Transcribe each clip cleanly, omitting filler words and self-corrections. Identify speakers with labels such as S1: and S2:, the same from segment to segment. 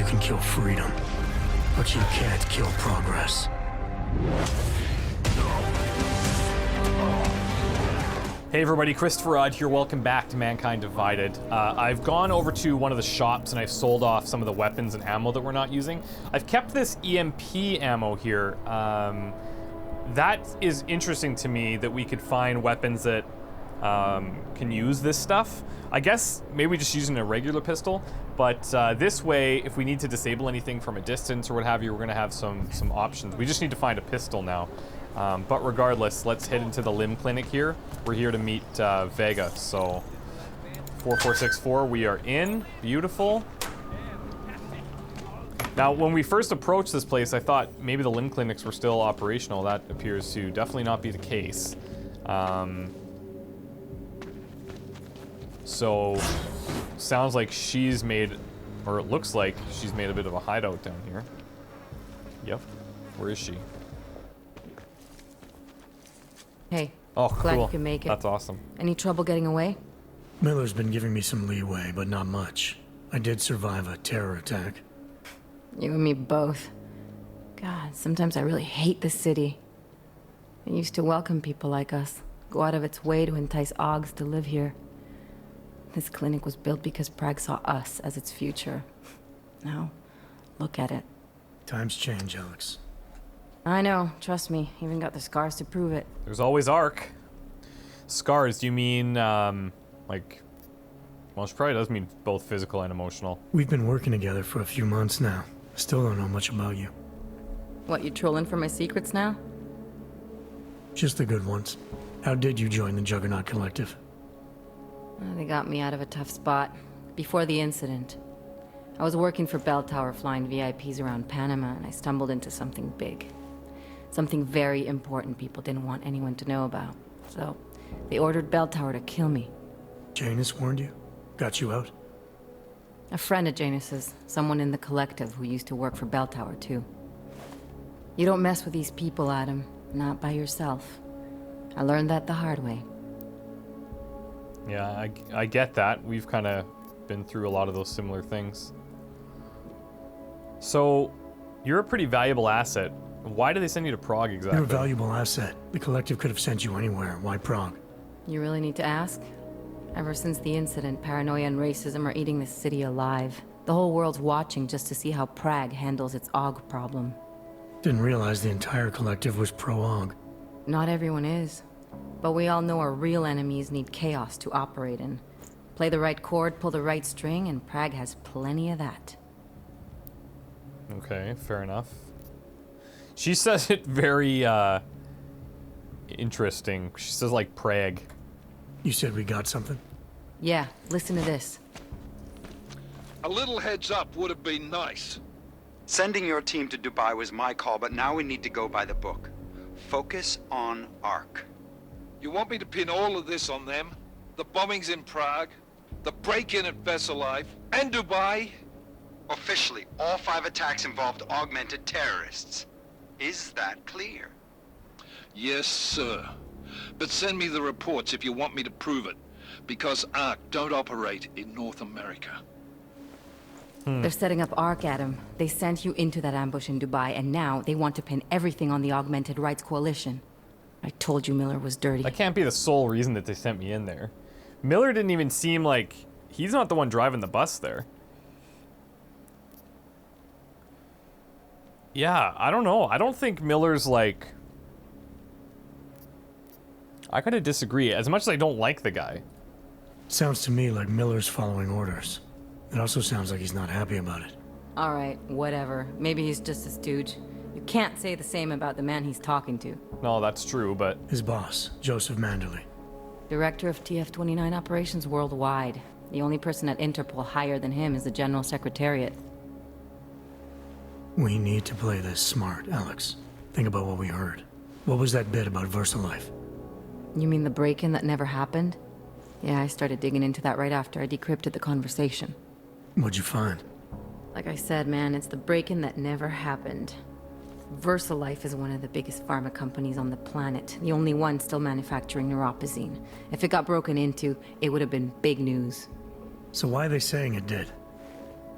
S1: can kill freedom, but you can't kill progress.
S2: Hey everybody, ChristopherOdd here. Welcome back to Mankind Divided. I've gone over to one of the shops and I've sold off some of the weapons and ammo that we're not using. I've kept this EMP ammo here. That is interesting to me, that we could find weapons that can use this stuff. I guess maybe just using a regular pistol, but this way, if we need to disable anything from a distance or what have you, we're gonna have some options. We just need to find a pistol now. But regardless, let's head into the limb clinic here. We're here to meet Vega, so 4464, we are in. Beautiful. Now, when we first approached this place, I thought maybe the limb clinics were still operational. That appears to definitely not be the case. So, sounds like she's made, or it looks like she's made a bit of a hideout down here. Yep. Where is she?
S3: Hey.
S2: Oh,
S3: glad
S2: cool.
S3: you can make it.
S2: That's awesome.
S3: Any trouble getting away?
S1: Miller's been giving me some leeway, but not much. I did survive a terror attack.
S3: You and me both. God, sometimes I really hate this city. It used to welcome people like us, go out of its way to entice Augs to live here. This clinic was built because Prague saw us as its future. Now, look at it.
S1: Times change, Alex.
S3: I know, trust me. Even got the scars to prove it.
S2: There's always Ark. Scars, do you mean, like... Well, she probably does mean both physical and emotional.
S1: We've been working together for a few months now. I still don't know much about you.
S3: What, you trolling for my secrets now?
S1: Just the good ones. How did you join the Juggernaut Collective?
S3: They got me out of a tough spot. Before the incident, I was working for Bell Tower flying VIPs around Panama, and I stumbled into something big. Something very important people didn't want anyone to know about. So, they ordered Bell Tower to kill me.
S1: Janus warned you? Got you out?
S3: A friend of Janus's, someone in the collective who used to work for Bell Tower too. You don't mess with these people, Adam. Not by yourself. I learned that the hard way.
S2: Yeah, I get that. We've kind of been through a lot of those similar things. So, you're a pretty valuable asset. Why did they send you to Prague exactly?
S1: You're a valuable asset. The collective could have sent you anywhere. Why Prague?
S3: You really need to ask? Ever since the incident, paranoia and racism are eating this city alive. The whole world's watching just to see how Prague handles its AUG problem.
S1: Didn't realize the entire collective was pro-AUG.
S3: Not everyone is. But we all know our real enemies need chaos to operate in. Play the right chord, pull the right string, and Prague has plenty of that.
S2: Okay, fair enough. She says it very, interesting. She says, like, Prague.
S1: You said we got something?
S3: Yeah, listen to this.
S4: A little heads up would have been nice.
S5: Sending your team to Dubai was my call, but now we need to go by the book. Focus on Ark.
S4: You want me to pin all of this on them? The bombings in Prague, the break-in at Vesalife, and Dubai?
S5: Officially, all 5 attacks involved augmented terrorists. Is that clear?
S4: Yes, sir. But send me the reports if you want me to prove it, because Ark don't operate in North America.
S3: They're setting up Ark, Adam. They sent you into that ambush in Dubai, and now they want to pin everything on the Augmented Rights Coalition. I told you Miller was dirty.
S2: That can't be the sole reason that they sent me in there. Miller didn't even seem like... He's not the one driving the bus there. Yeah, I don't know. I don't think Miller's like... I gotta disagree. As much as I don't like the guy.
S1: Sounds to me like Miller's following orders. It also sounds like he's not happy about it.
S3: Alright, whatever. Maybe he's just a stooge. You can't say the same about the man he's talking to.
S2: No, that's true, but...
S1: His boss, Joseph Manderley.
S3: Director of TF-29 operations worldwide. The only person at Interpol higher than him is the General Secretariat.
S1: We need to play this smart, Alex. Think about what we heard. What was that bit about VersaLife?
S3: You mean the break-in that never happened? Yeah, I started digging into that right after I decrypted the conversation.
S1: What'd you find?
S3: Like I said, man, it's the break-in that never happened. VersaLife is one of the biggest pharma companies on the planet, the only one still manufacturing neuropozyne. If it got broken into, it would have been big news.
S1: So why are they saying it did?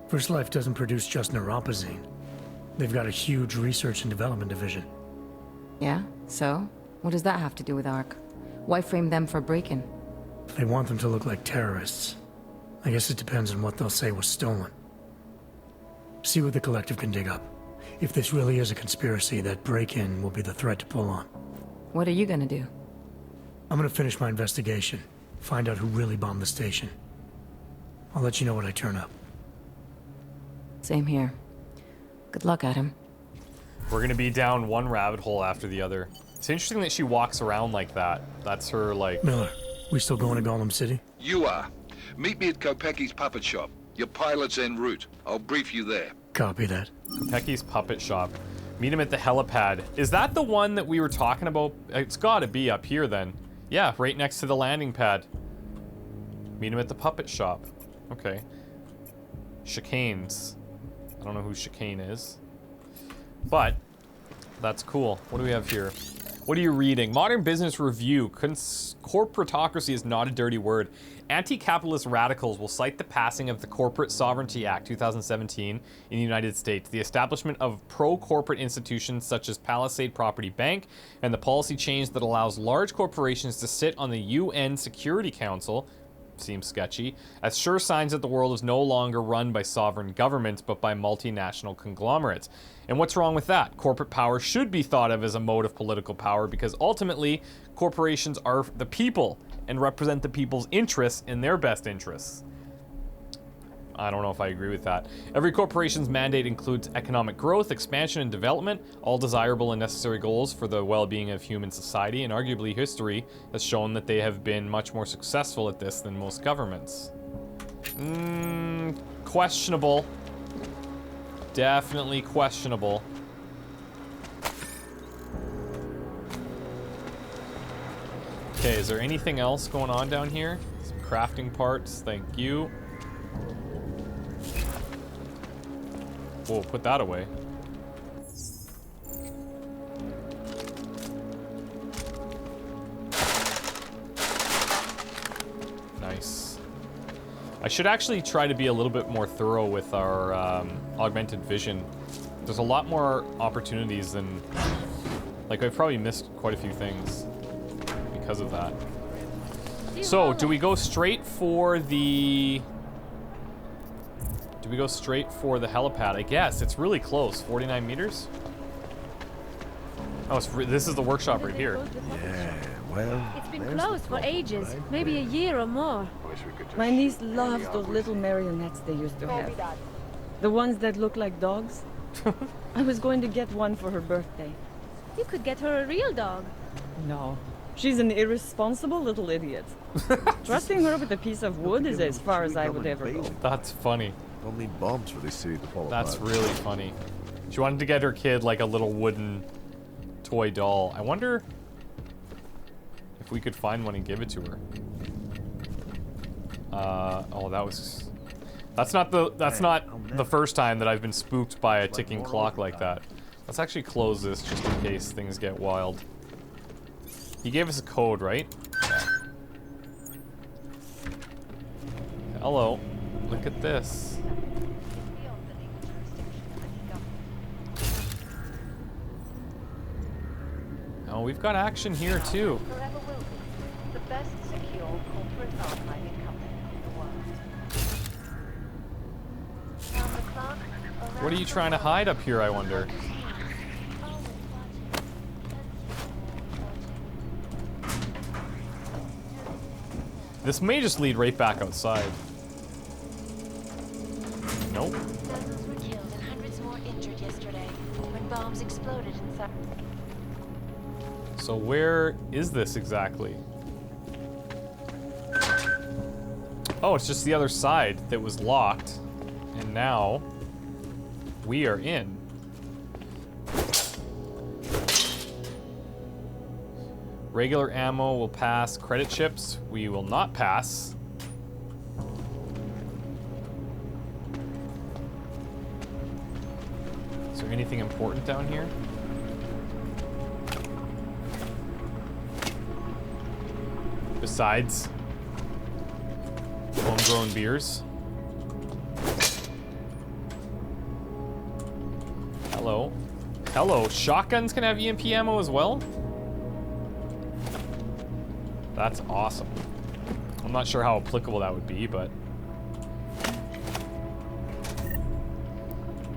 S1: First Life doesn't produce just neuropazine. They've got a huge research and development division.
S3: Yeah? So? What does that have to do with ARC? Why frame them for break-in?
S1: They want them to look like terrorists. I guess it depends on what they'll say was stolen. See what the Collective can dig up. If this really is a conspiracy, that break-in will be the thread to pull on.
S3: What are you gonna do?
S1: I'm gonna finish my investigation. Find out who really bombed the station. I'll let you know when I turn up.
S3: Same here. Good luck, Adam.
S2: We're gonna be down one rabbit hole after the other. It's interesting that she walks around like that. That's her, like...
S1: Miller, we still going to Golem City?
S4: You are. Meet me at Kopecki's puppet shop. Your pilot's en route. I'll brief you there.
S1: Copy that.
S2: Pecky's puppet shop. Meet him at the helipad. Is that the one that we were talking about? It's gotta be up here then. Yeah, right next to the landing pad. Meet him at the puppet shop. Okay. Chikane's. I don't know who Chikane is. But, that's cool. What do we have here? What are you reading? Modern Business Review. Corporatocracy is not a dirty word. Anti-capitalist radicals will cite the passing of the Corporate Sovereignty Act 2017 in the United States, the establishment of pro-corporate institutions such as Palisade Property Bank, and the policy change that allows large corporations to sit on the UN Security Council, seems sketchy, as sure signs that the world is no longer run by sovereign governments but by multinational conglomerates. And what's wrong with that? Corporate power should be thought of as a mode of political power because ultimately corporations are the people and represent the people's interests in their best interests. I don't know if I agree with that. Every corporation's mandate includes economic growth, expansion, and development, all desirable and necessary goals for the well-being of human society, and arguably history has shown that they have been much more successful at this than most governments. Questionable. Definitely questionable. Okay, is there anything else going on down here? Some crafting parts, thank you. We'll put that away. Nice. I should actually try to be a little bit more thorough with our augmented vision. There's a lot more opportunities than... Like, I've probably missed quite a few things because of that. So, do we go straight for the... Do we go straight for the helipad? I guess. It's really close. 49 meters? Oh, this is the workshop right here.
S6: Yeah, well...
S7: It's been closed for ages. Maybe a year or more.
S8: My niece loves those little marionettes they used to have. The ones that look like dogs. I was going to get one for her birthday.
S7: You could get her a real dog.
S8: No. She's an irresponsible little idiot. Trusting her with a piece of wood is as far as I would ever go.
S2: That's funny.
S6: Don't need bombs for this city to fall apart.
S2: That's really funny. She wanted to get her kid like a little wooden toy doll. I wonder if we could find one and give it to her. Oh, that's not the first time that I've been spooked by a ticking clock like that. Let's actually close this just in case things get wild. He gave us a code, right? Yeah. Hello. Look at this. Oh, we've got action here too.
S9: Forever will be the best secure corporate archiving company in the world.
S2: What are you trying to hide up here, I wonder? This may just lead right back outside. Nope.
S9: Dozens were killed and hundreds more injured yesterday when bombs exploded inside.
S2: So where is this exactly? Oh, it's just the other side that was locked. And now we are in. Regular ammo will pass. Credit chips, we will not pass. Is there anything important down here? Besides homegrown beers. Hello. Hello. Shotguns can have EMP ammo as well? That's awesome. I'm not sure how applicable that would be, but...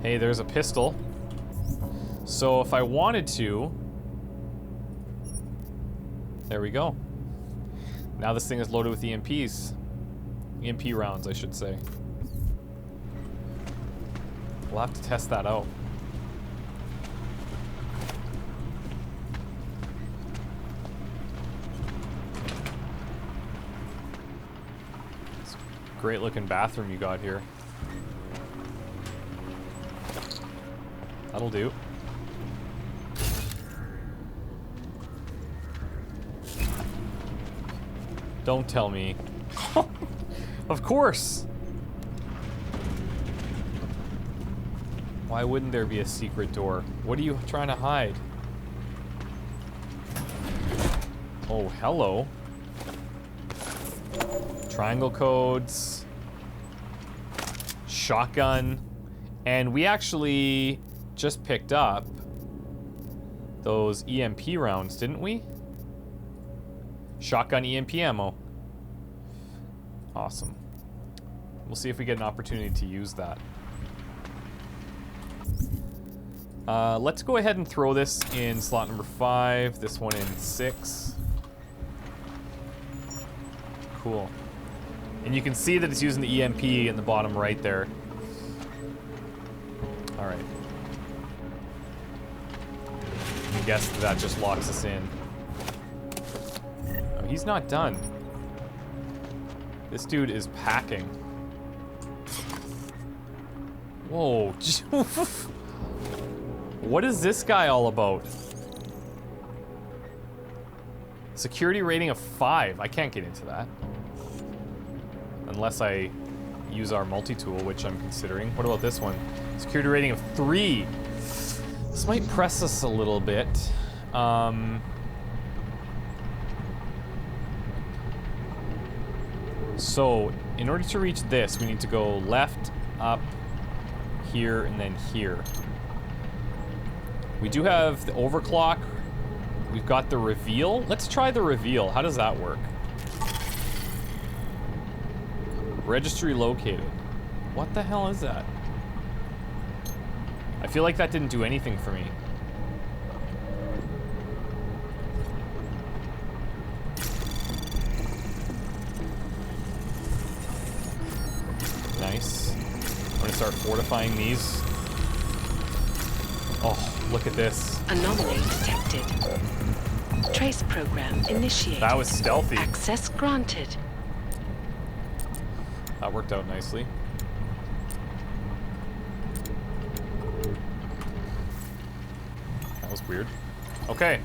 S2: Hey, there's a pistol. So if I wanted to... There we go. Now this thing is loaded with EMPs. EMP rounds, I should say. We'll have to test that out. It's a great looking bathroom you got here. That'll do. Don't tell me. Of course! Why wouldn't there be a secret door? What are you trying to hide? Oh, hello. Triangle codes. Shotgun. And we actually just picked up those EMP rounds, didn't we? Shotgun EMP ammo. Awesome. We'll see if we get an opportunity to use that. Let's go ahead and throw this in slot number 5, this one in 6. Cool. And you can see that it's using the EMP in the bottom right there. Alright. I guess that just locks us in. Oh, he's not done. This dude is packing. Whoa. What is this guy all about? Security rating of 5. I can't get into that. Unless I use our multi-tool, which I'm considering. What about this one? Security rating of 3. This might press us a little bit. So, in order to reach this, we need to go left, up, here, and then here. We do have the overclock. We've got the reveal. Let's try the reveal. How does that work? Registry located. What the hell is that? I feel like that didn't do anything for me. Nice. I'm gonna start fortifying these. Oh, look at this.
S10: Anomaly detected. Trace program initiated.
S2: That was stealthy.
S10: Access granted.
S2: That worked out nicely. That was weird. Okay.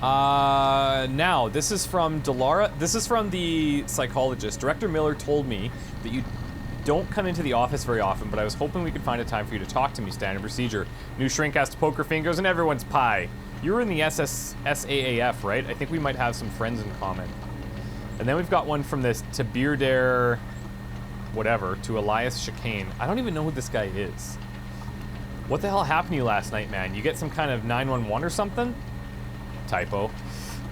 S2: Now, this is from Delara. This is from the psychologist. Director Miller told me that you don't come into the office very often, but I was hoping we could find a time for you to talk to me. Standard procedure. New shrink has to poker fingers and everyone's pie. You were in the SAAF, right? I think we might have some friends in common. And then we've got one from this Tabirder, whatever, to Elias Chicane. I don't even know who this guy is. What the hell happened to you last night, man? You get some kind of 911 or something? Typo.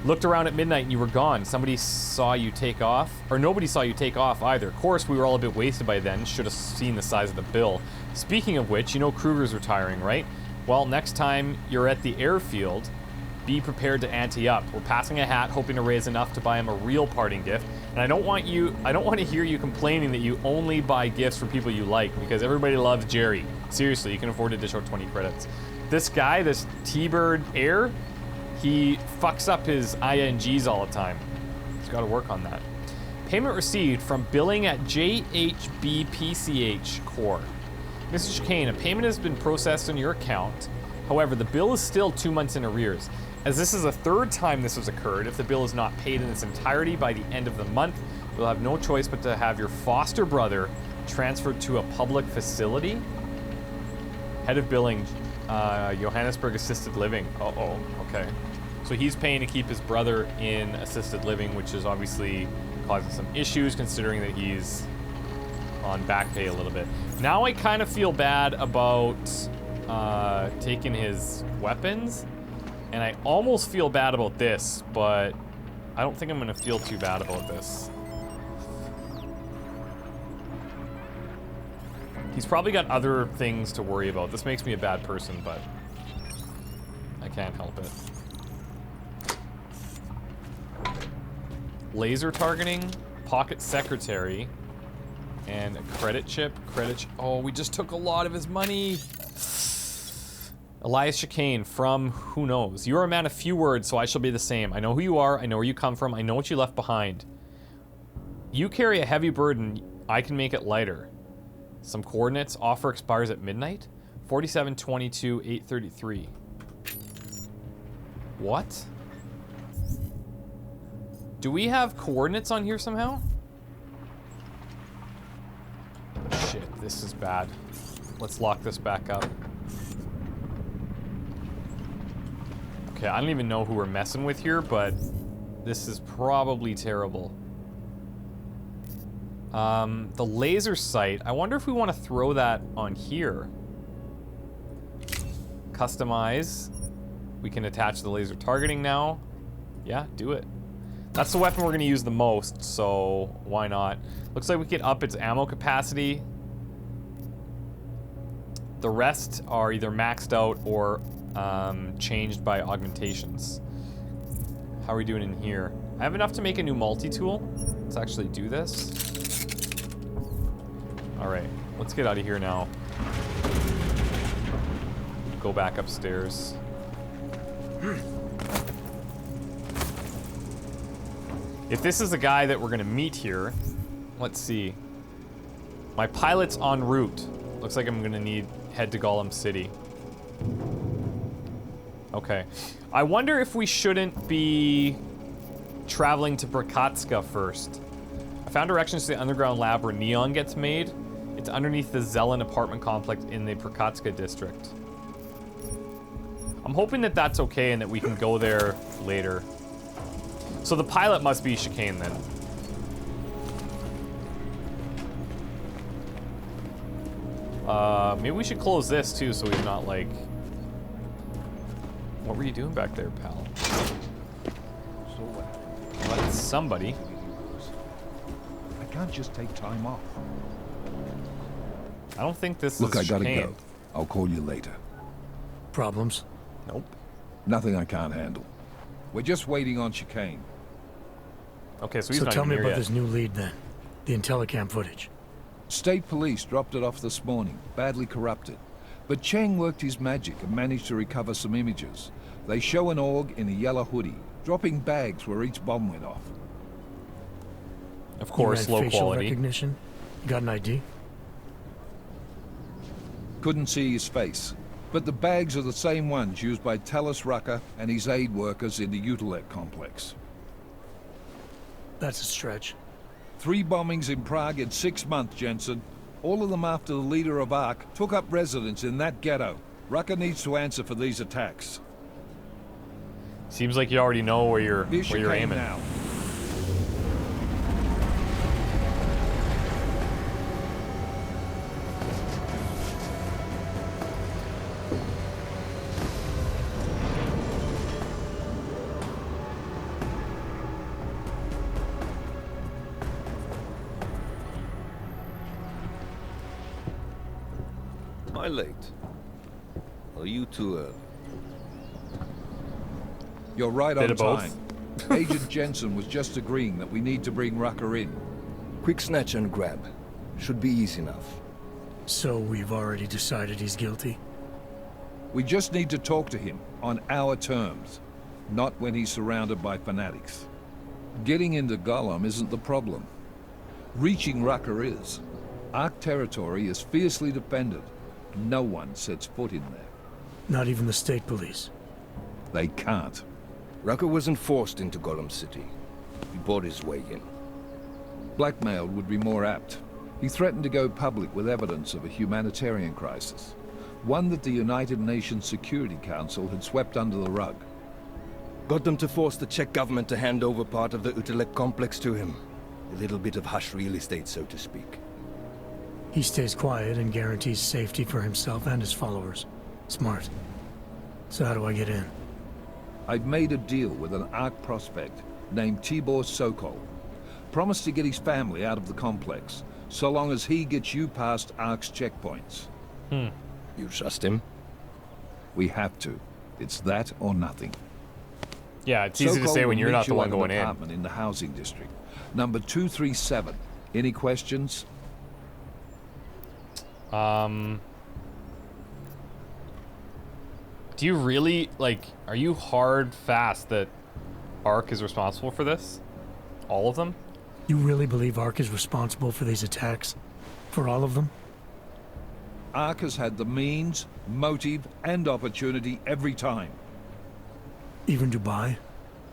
S2: Looked around at midnight and you were gone. Somebody saw you take off, or nobody saw you take off either. Of course, we were all a bit wasted by then. Should have seen the size of the bill. Speaking of which, you know Kruger's retiring, right? Well, next time you're at the airfield, be prepared to ante up. We're passing a hat, hoping to raise enough to buy him a real parting gift. And I don't want to hear you complaining that you only buy gifts for people you like, because everybody loves Jerry. Seriously, you can afford to dish out 20 credits. This guy, this T-Bird Air, he fucks up his INGs all the time. He's got to work on that. Payment received from billing at JHBPCH Core. Mr. Chicane, a payment has been processed on your account. However, the bill is still 2 months in arrears. As this is the third time this has occurred, if the bill is not paid in its entirety by the end of the month, you'll have no choice but to have your foster brother transferred to a public facility. Head of billing, Johannesburg Assisted Living. Uh-oh, okay. So he's paying to keep his brother in assisted living, which is obviously causing some issues considering that he's on back pay a little bit. Now I kind of feel bad about taken his weapons, and I almost feel bad about this, but I don't think I'm gonna feel too bad about this. He's probably got other things to worry about. This makes me a bad person, but I can't help it. Laser targeting, pocket secretary, and a credit chip. Oh, we just took a lot of his money. Elias Chicane from who knows. You are a man of few words, so I shall be the same. I know who you are, I know where you come from, I know what you left behind. You carry a heavy burden, I can make it lighter. Some coordinates, offer expires at midnight? 4722 833. What? Do we have coordinates on here somehow? Shit, this is bad. Let's lock this back up. Okay, I don't even know who we're messing with here, but this is probably terrible. The laser sight, I wonder if we want to throw that on here. Customize. We can attach the laser targeting now. Yeah, do it. That's the weapon we're going to use the most, so why not? Looks like we can up its ammo capacity. The rest are either maxed out or changed by augmentations. How are we doing in here? I have enough to make a new multi-tool. Let's actually do this. Alright, let's get out of here now. Go back upstairs. If this is the guy that we're gonna meet here, let's see. My pilot's en route. Looks like I'm gonna head to Golem City. Okay. I wonder if we shouldn't be traveling to Prakatska first. I found directions to the underground lab where neon gets made. It's underneath the Zelen apartment complex in the Prakatska district. I'm hoping that that's okay and that we can go there later. So the pilot must be Chicane then. Maybe we should close this too so he's not like... What were you doing back there, pal? Well, that's somebody.
S11: I can't just take time off.
S2: I don't think this
S11: Look,
S2: is
S11: I gotta
S2: Chicane.
S11: go. I'll call you later.
S1: Problems?
S2: Nope.
S11: Nothing I can't handle. We're just waiting on Chicane.
S2: Okay, so he's
S1: So
S2: not
S1: tell
S2: even
S1: me
S2: here
S1: about
S2: yet.
S1: this new lead then. The Intellicam footage.
S11: State police dropped it off this morning, badly corrupted. But Cheng worked his magic and managed to recover some images. They show an org in a yellow hoodie, dropping bags where each bomb went off.
S2: Of course,
S1: You ran
S2: low
S1: facial
S2: quality.
S1: recognition? You got an ID?
S11: Couldn't see his face. But the bags are the same ones used by Talos Rucker and his aid workers in the Utilec complex.
S1: That's a stretch.
S11: 3 bombings in Prague in 6 months, Jensen. All of them after the leader of ARC took up residence in that ghetto. Rucker needs to answer for these attacks.
S2: Seems like you already know where you're
S11: Here's
S2: where you're
S11: Chicane
S2: aiming.
S11: now.
S12: Am I late? Are you too early?
S11: You're right
S2: Bit
S11: on
S2: of both.
S11: time. Agent Jensen was just agreeing that we need to bring Rucker in.
S13: Quick snatch and grab. Should be easy enough.
S1: So we've already decided he's guilty?
S11: We just need to talk to him on our terms, not when he's surrounded by fanatics. Getting into Golem isn't the problem. Reaching Rucker is. ARC territory is fiercely defended. No one sets foot in there.
S1: Not even the state police?
S11: They can't.
S13: Rucker wasn't forced into Golem City. He bought his way in.
S11: Blackmail would be more apt. He threatened to go public with evidence of a humanitarian crisis. One that the United Nations Security Council had swept under the rug.
S13: Got them to force the Czech government to hand over part of the Utilec complex to him. A little bit of hush real estate, so to speak.
S1: He stays quiet and guarantees safety for himself and his followers. Smart. So how do I get in?
S11: I've made a deal with an ARC prospect named Tibor Sokol. Promised to get his family out of the complex, so long as he gets you past ARC's checkpoints.
S13: You trust him?
S11: We have to. It's that or nothing.
S2: Yeah, it's easy to say when you're not the one going in.
S11: Apartment in the housing district, number 237. Any questions?
S2: Do you really, like, are you hard fast that ARC is responsible for this? All of them?
S1: You really believe ARC is responsible for these attacks? For all of them?
S11: ARC has had the means, motive, and opportunity every time.
S1: Even Dubai?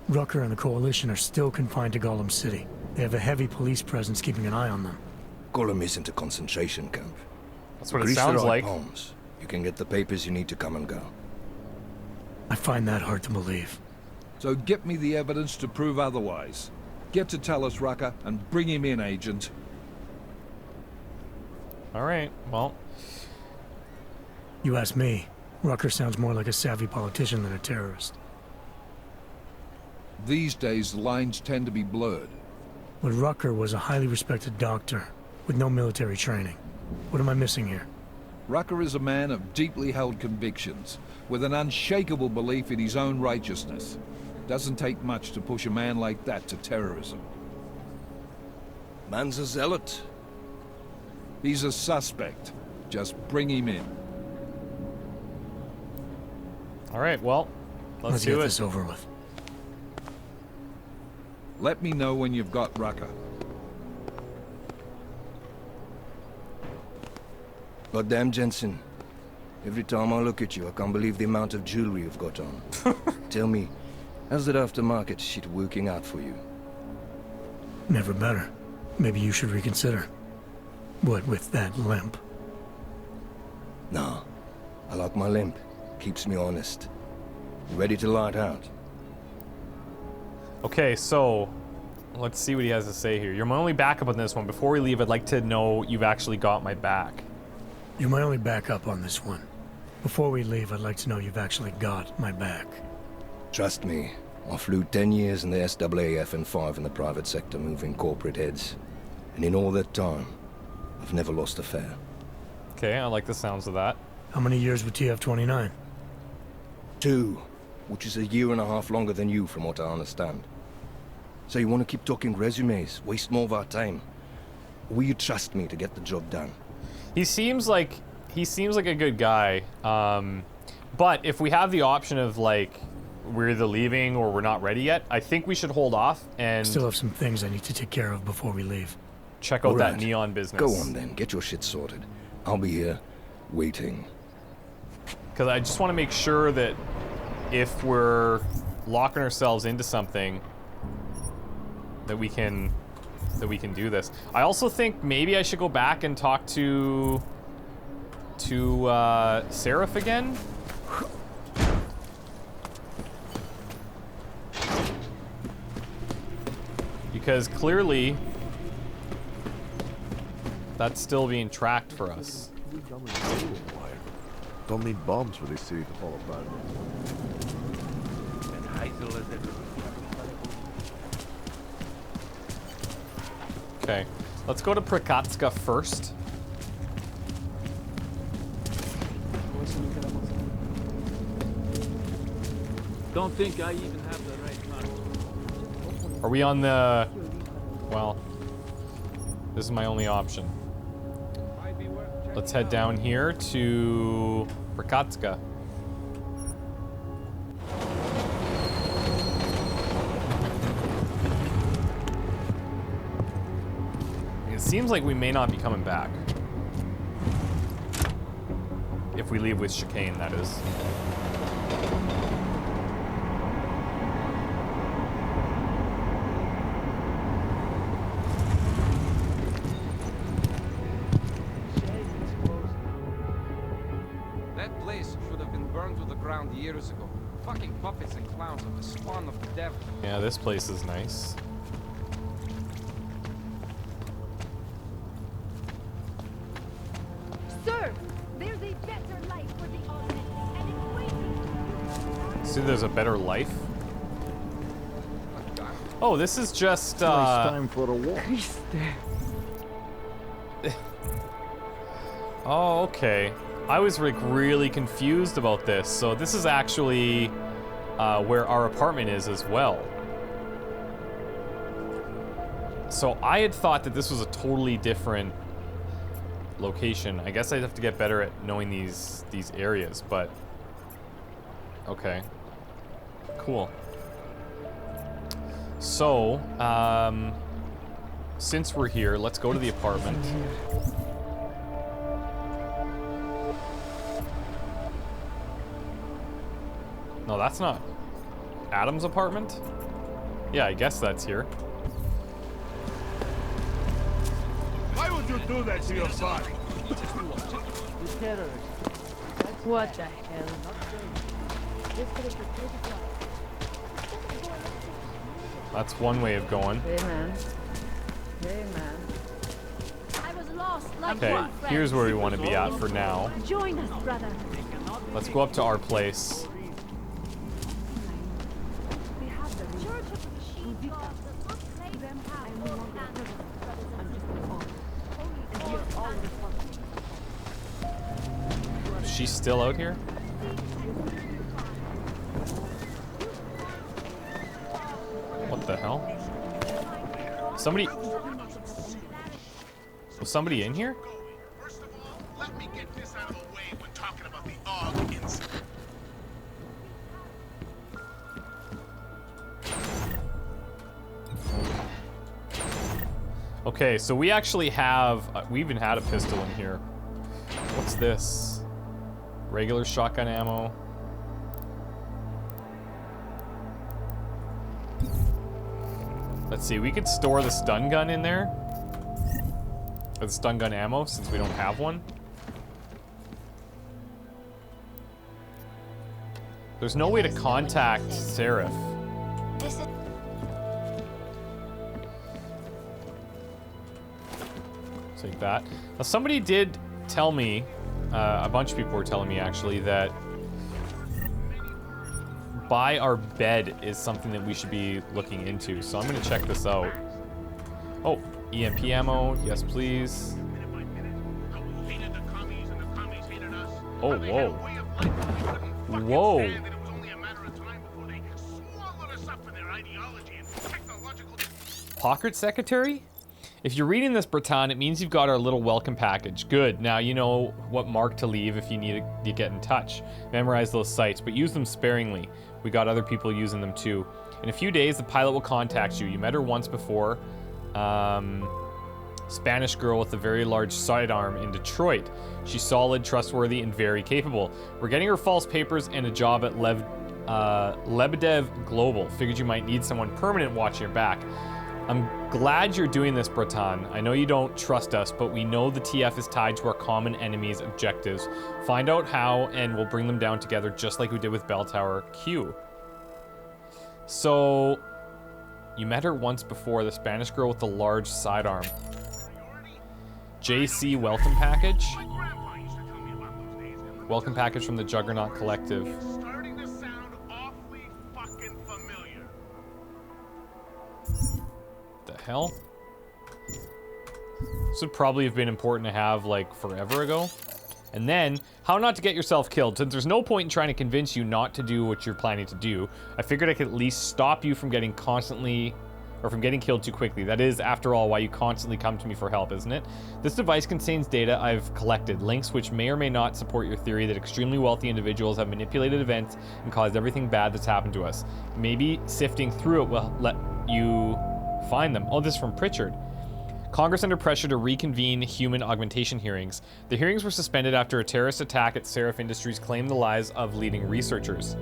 S1: Rucker and the Coalition are still confined to Golem City. They have a heavy police presence keeping an eye on them.
S13: Golem isn't a concentration camp.
S2: That's what it sounds like.
S13: Palms. You can get the papers you need to come and go.
S1: I find that hard to believe.
S11: So get me the evidence to prove otherwise. Get to Talos Rucker and bring him in, Agent.
S2: Alright, well.
S1: You ask me, Rucker sounds more like a savvy politician than a terrorist.
S11: These days, the lines tend to be blurred.
S1: But Rucker was a highly respected doctor, with no military training. What am I missing here?
S11: Rucker is a man of deeply held convictions, with an unshakable belief in his own righteousness. Doesn't take much to push a man like that to terrorism.
S13: Man's a zealot.
S11: He's a suspect. Just bring him in.
S2: Alright, well, let's do
S1: get
S2: it.
S1: this over with.
S11: Let me know when you've got Rucker.
S13: Goddamn, Jensen. Every time I look at you, I can't believe the amount of jewelry you've got on. Tell me, how's that aftermarket shit working out for you?
S1: Never better. Maybe you should reconsider. What with that limp?
S13: Nah, I like my limp. Keeps me honest. You ready to light out?
S2: Okay, so let's see what he has to say here. You're my only backup on this one. Before we leave, I'd like to know you've actually got my back.
S1: You're my only backup on this one. Before we leave, I'd like to know you've actually got my back.
S13: Trust me, I flew 10 years in the SAAF and 5 in the private sector moving corporate heads. And in all that time, I've never lost a fare.
S2: Okay, I like the sounds of that.
S1: How many years with TF-29?
S13: 2, which is a year and a half longer than you from what I understand. So you want to keep talking resumes, waste more of our time? Or will you trust me to get the job done?
S2: He seems like a good guy. But if we have the option of like we're either leaving or we're not ready yet, I think we should hold off and
S1: still have some things I need to take care of before we leave.
S2: Check out that neon business.
S13: Go on then, get your shit sorted. I'll be here, waiting.
S2: Because I just want to make sure that if we're locking ourselves into something, that we can do this. I also think maybe I should go back and talk to Seraph again. Because clearly that's still being tracked for us.
S6: Don't need bombs for this city to fall apart.
S2: Okay, let's go to Prakatska first.
S14: Don't think I even have the right mark.
S2: Are we on the... Well, this is my only option. Let's head down here to Prakatska. It seems like we may not be coming back. If we leave with Chikane, that is.
S15: That place should have been burned to the ground years ago. Fucking puppets and clowns are the spawn of the devil.
S2: Yeah, this place is nice.
S16: Sir, there's a better life for the augmented.
S2: See, there's a better life. Oh, this is just,
S6: Nice time for a walk.
S2: Oh, okay. I was like really confused about this. So this is actually where our apartment is as well. So I had thought that this was a totally different location. I guess I'd have to get better at knowing these areas, but okay. Cool. So, since we're here, let's go to the apartment. No, that's not Adam's apartment? Yeah, I guess that's here.
S16: Why would you do that to your son?
S7: What the hell?
S2: That's one way of going.
S8: Hey, man. Hey, man.
S7: I was lost like
S2: Okay,
S7: one friend.
S2: here's where we want to be at for now.
S7: Join us, brother.
S2: Let's go up to our place. Is she still out here? What the hell? Somebody... Was somebody in here?
S16: Let me get this out of the way when talking about the AUG incident.
S2: Okay, so we actually have... we even had a pistol in here. What's this? Regular shotgun ammo. Let's see, we could store the stun gun in there. Or the stun gun ammo, since we don't have one. There's no way to contact Seraph.
S9: This is
S2: Take that. Now, somebody did tell me, a bunch of people were telling me actually, that by our bed is something that we should be looking into. So I'm going to check this out. Oh, EMP ammo. Yes, please. Oh, whoa. Whoa. Pocket secretary? If you're reading this, Breton, it means you've got our little welcome package. Good. Now you know what mark to leave if you need to get in touch. Memorize those sites, but use them sparingly. We got other people using them too. In a few days, the pilot will contact you. You met her once before. Spanish girl with a very large sidearm in Detroit. She's solid, trustworthy, and very capable. We're getting her false papers and a job at Lebedev Global. Figured you might need someone permanent watching your back. I'm glad you're doing this, Breton. I know you don't trust us, but we know the TF is tied to our common enemy's objectives. Find out how, and we'll bring them down together, just like we did with Bell Tower Q. So, you met her once before, the Spanish girl with the large sidearm. JC welcome package? Welcome package from the Juggernaut Collective. Hell? This would probably have been important to have like forever ago. And then, how not to get yourself killed. Since there's no point in trying to convince you not to do what you're planning to do, I figured I could at least stop you from getting from getting killed too quickly. That is, after all, why you constantly come to me for help, isn't it? This device contains data I've collected, links which may or may not support your theory that extremely wealthy individuals have manipulated events and caused everything bad that's happened to us. Maybe sifting through it will let you find them. Oh, this is from Pritchard. Congress under pressure to reconvene human augmentation hearings. The hearings were suspended after a terrorist attack at Seraph Industries claimed the lives of leading researchers.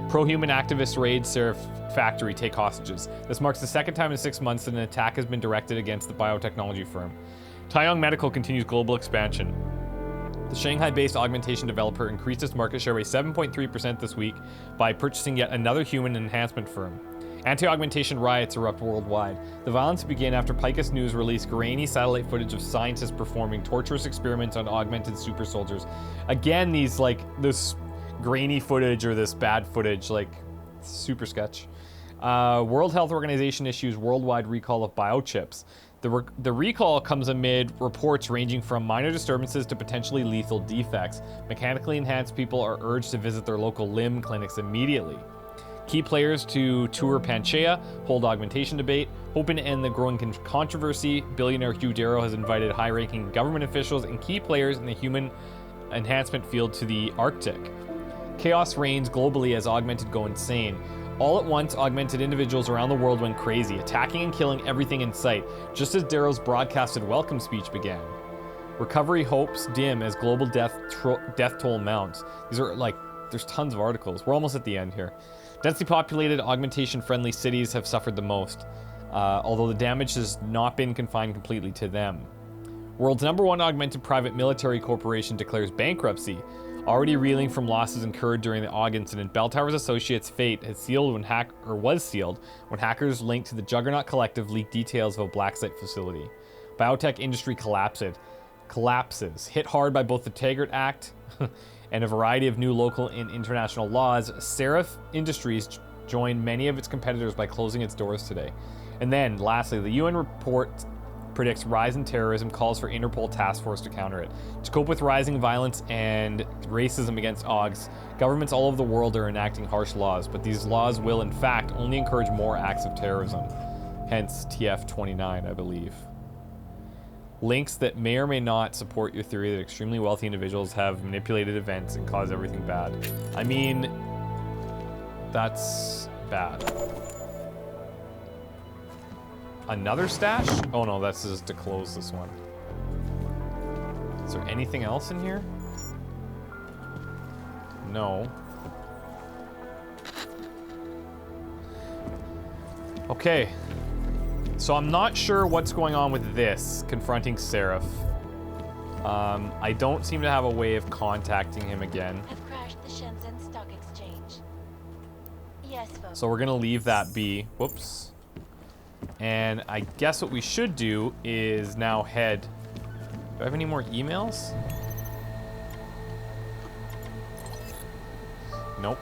S2: Pro-human activists raid Seraph factory, take hostages. This marks the second time in 6 months that an attack has been directed against the biotechnology firm. Taiyong Medical continues global expansion. The Shanghai-based augmentation developer increased its market share by 7.3% this week by purchasing yet another human enhancement firm. Anti-augmentation riots erupt worldwide. The violence began after Picus News released grainy satellite footage of scientists performing torturous experiments on augmented super soldiers. Again, this grainy footage or this bad footage, like super sketch. World Health Organization issues worldwide recall of biochips. The recall comes amid reports ranging from minor disturbances to potentially lethal defects. Mechanically enhanced people are urged to visit their local limb clinics immediately. Key players to tour Panchaea, hold augmentation debate, hoping to end the growing controversy. Billionaire Hugh Darrow has invited high-ranking government officials and key players in the human enhancement field to the Arctic. Chaos reigns globally as augmented go insane. All at once, augmented individuals around the world went crazy, attacking and killing everything in sight, just as Darrow's broadcasted welcome speech began. Recovery hopes dim as global death toll mounts. These are like, there's tons of articles. We're almost at the end here. Densely populated, augmentation-friendly cities have suffered the most, although the damage has not been confined completely to them. World's #1 augmented private military corporation declares bankruptcy. Already reeling from losses incurred during the AUG incident, Bell Tower's Associates' fate was sealed when hackers linked to the Juggernaut Collective leaked details of a black site facility. Biotech industry collapses, hit hard by both the Taggart Act and a variety of new local and international laws. Seraph Industries joined many of its competitors by closing its doors today. And then, lastly, the UN report predicts rise in terrorism, calls for Interpol task force to counter it. To cope with rising violence and racism against AUGs, governments all over the world are enacting harsh laws, but these laws will, in fact, only encourage more acts of terrorism. Hence TF29, I believe. Links that may or may not support your theory that extremely wealthy individuals have manipulated events and caused everything bad. I mean, that's bad. Another stash? Oh no, that's just to close this one. Is there anything else in here? No. Okay. So I'm not sure what's going on with this, confronting Seraph. I don't seem to have a way of contacting him again.
S9: Have crashed the Jensen stock exchange. Yes, folks.
S2: So we're gonna leave that be. Whoops. And I guess what we should do is now head... Do I have any more emails? Nope.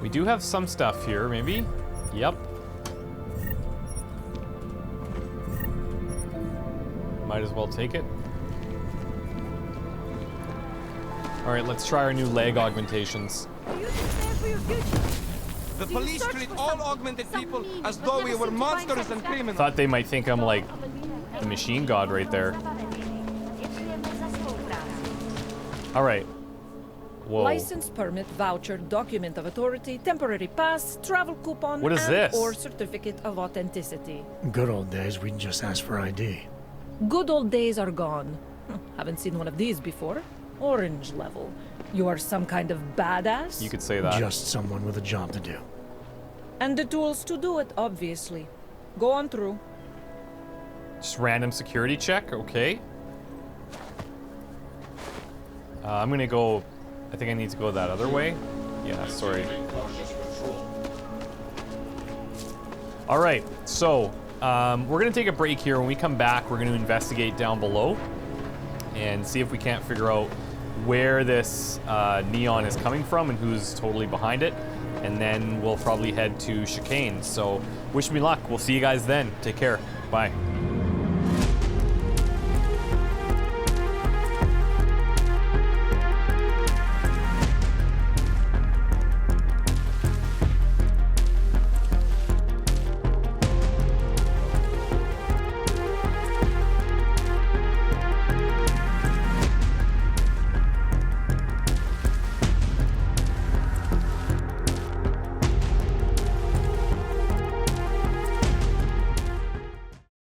S2: We do have some stuff here, maybe? Yep. Might as well take it. Alright, let's try our new leg augmentations.
S15: The police treat all augmented people as though we were monsters and criminals.
S2: Thought they might think I'm like the machine god right there. Alright. Whoa.
S17: License, permit, voucher, document of authority, temporary pass, travel coupon,
S2: what is this?
S17: Or certificate of authenticity.
S1: Good old days, we'd just ask for ID.
S17: Good old days are gone. Haven't seen one of these before. Orange level. You are some kind of badass?
S2: You could say that.
S1: Just someone with a job to do.
S17: And the tools to do it, obviously. Go on through.
S2: Just random security check, okay. I'm gonna go... I think I need to go that other way. Yeah, sorry. Alright, so we're gonna take a break here. When we come back, we're gonna investigate down below and see if we can't figure out where this neon is coming from and who's totally behind it. And then we'll probably head to Chikane. So wish me luck. We'll see you guys then. Take care. Bye.